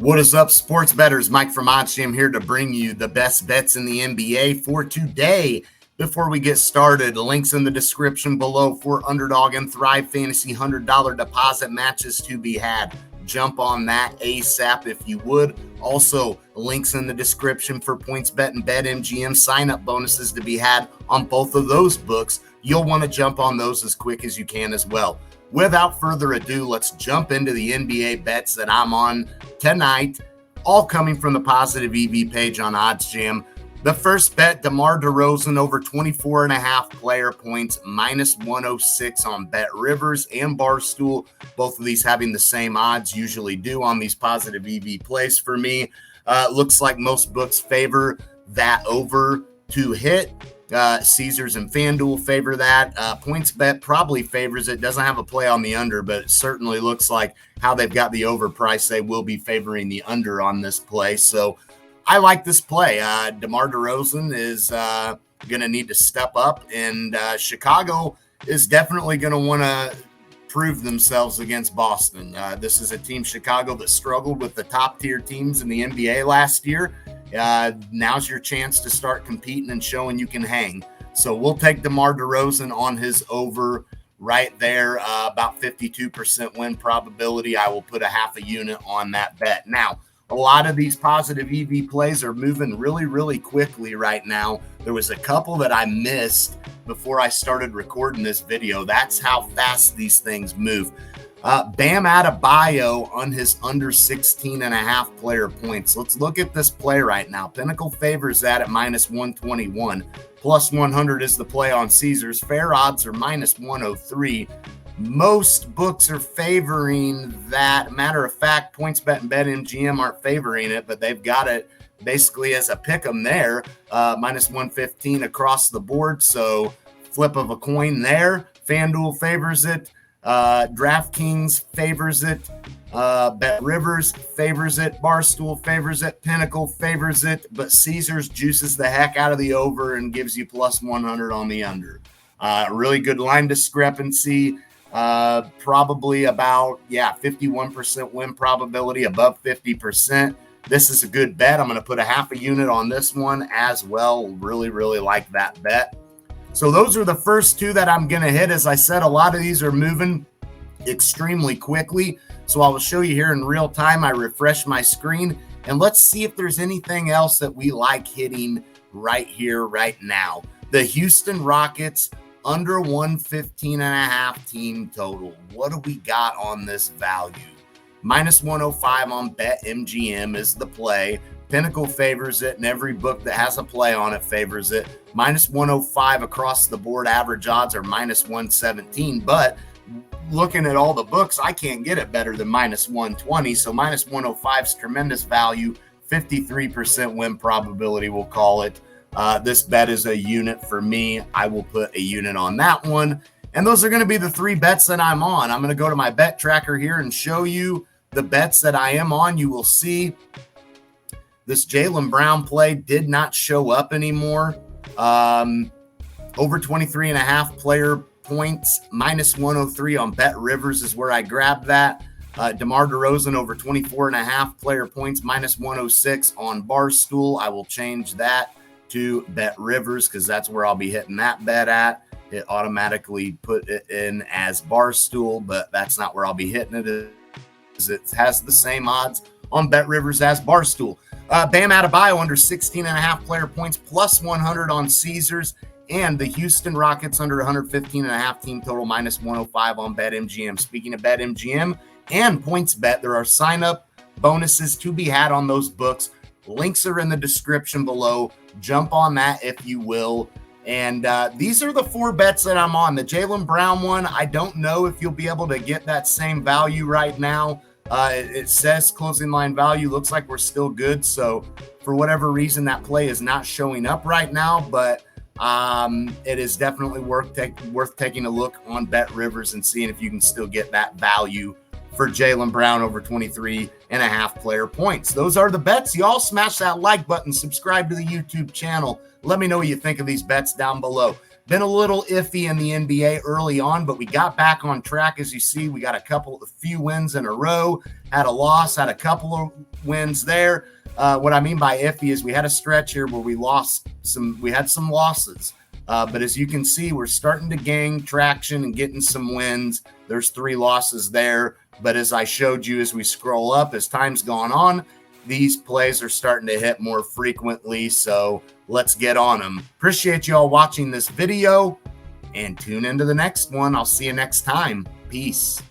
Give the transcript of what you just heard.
What is up, sports bettors? Mike from OddsJam here to bring you the best bets in the NBA for today. Before we get started, links in the description below for Underdog and Thrive Fantasy $100 deposit matches to be had. Jump on that ASAP if you would. Also, links in the description for PointsBet and BetMGM sign-up bonuses to be had on both of those books. You'll want to jump on those as quick as you can as well. Without further ado, let's jump into the NBA bets that I'm on tonight, all coming from the Positive EV page on OddsJam. The first bet, DeMar DeRozan over 24.5 player points, minus 106 on BetRivers and Barstool. Both of these having the same odds, usually do on these Positive EV plays for me. Looks like most books favor that over to hit. Caesars and FanDuel favor that. PointsBet probably favors it. Doesn't have a play on the under, but it certainly looks like how they've got the over price, they will be favoring the under on this play. So I like this play. DeMar DeRozan is going to need to step up, and Chicago is definitely going to want to prove themselves against Boston. This is a team, Chicago, that struggled with the top-tier teams in the NBA last year. Now's your chance to start competing and showing you can hang. So we'll take DeMar DeRozan on his over right there, about 52% win probability. I will put a half a unit on that bet. Now, a lot of these Positive EV plays are moving really, really quickly right now. There was a couple that I missed before I started recording this video. That's how fast these things move. Bam Adebayo on his under 16.5 player points. Let's look at this play right now. Pinnacle favors that at minus 121. Plus 100 is the play on Caesars. Fair odds are minus 103. Most books are favoring that. Matter of fact, PointsBet and BetMGM aren't favoring it, but they've got it basically as a pick 'em there. Minus 115 across the board. So flip of a coin there. FanDuel favors it. DraftKings favors it. BetRivers favors it. Barstool favors it. Pinnacle favors it. But Caesars juices the heck out of the over and gives you plus 100 on the under. Really good line discrepancy. Probably about 51% win probability, above 50%. This is a good bet. I'm going to put a half a unit on this one as well. Really, really like that bet. So those are the first two that I'm going to hit. As I said, a lot of these are moving extremely quickly. So I will show you here in real time. I refresh my screen, and let's see if there's anything else that we like hitting right here, right now. The Houston Rockets under 115.5 team total. What do we got on this value? Minus 105 on BetMGM is the play. Pinnacle favors it, and every book that has a play on it favors it. Minus 105 across the board. Average odds are minus 117, but looking at all the books, I can't get it better than minus 120. So minus 105 is tremendous value. 53% win probability, we'll call it. This bet is a unit for me. I will put a unit on that one. And those are going to be the three bets that I'm on. I'm going to go to my bet tracker here and show you the bets that I am on. You will see this Jaylen Brown play did not show up anymore. Over 23.5 player points, minus 103 on BetRivers is where I grabbed that. DeMar DeRozan over 24.5 player points, minus 106 on Barstool. I will change that to BetRivers because that's where I'll be hitting that bet at. It automatically put it in as Barstool, but that's not where I'll be hitting it. It has the same odds on BetRivers as Barstool. Bam Adebayo under 16.5 player points, plus 100 on Caesars, and the Houston Rockets under 115.5 team total, minus 105 on BetMGM. Speaking of BetMGM and PointsBet, there are sign-up bonuses to be had on those books. Links are in the description below. Jump on that if you will. And these are the four bets that I'm on. The Jaylen Brown one, I don't know if you'll be able to get that same value right now. It says closing line value. Looks like we're still good. So for whatever reason, that play is not showing up right now. But it is definitely worth taking a look on BetRivers and seeing if you can still get that value for Jaylen Brown over 23.5 player points. Those are the bets. Y'all smash that like button, subscribe to the YouTube channel. Let me know what you think of these bets down below. Been a little iffy in the NBA early on, but we got back on track. As you see, we got a few wins in a row, had a loss, had a couple of wins there. What I mean by iffy is we had a stretch here where we had some losses. But as you can see, we're starting to gain traction and getting some wins. There's 3 losses there. But as I showed you, as we scroll up, as time's gone on, these plays are starting to hit more frequently. So let's get on them. Appreciate you all watching this video and tune into the next one. I'll see you next time. Peace.